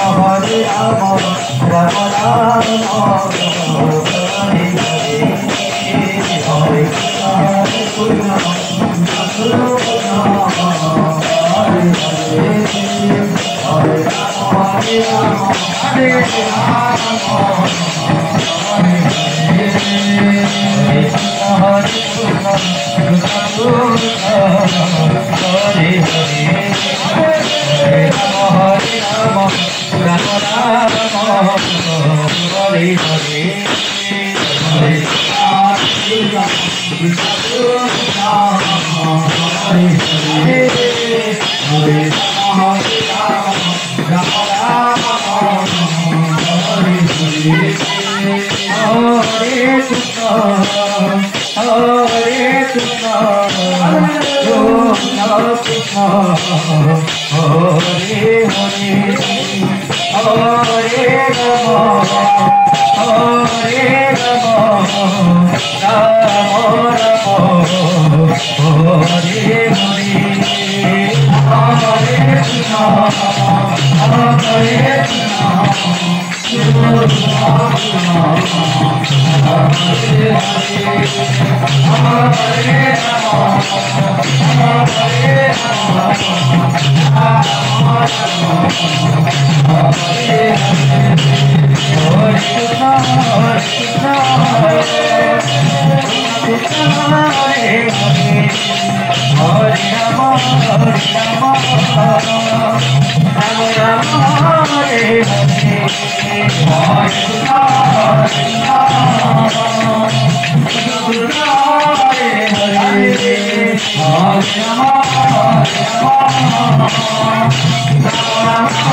Hare Rama, Rama Rama, Hare Hare, Hare Krishna, Krishna Krishna, Hare Hare, Hare Rama, Hare Rama, Hare Hare, Hare Krishna, Krishna Krishna, Hare Hare, Hare Rama, Rama Rama, Hare Hare, Hare Krishna, Krishna Krishna, Hare Hare, Hare Rama, Rama Rama, Hare Hare, Hare Krishna, Hare Krishna, Krishna Krishna, Hare Hare, Hare Rama, Hare Rama, Rama Rama, Hare Hare, Hare Krishna, Hare Hare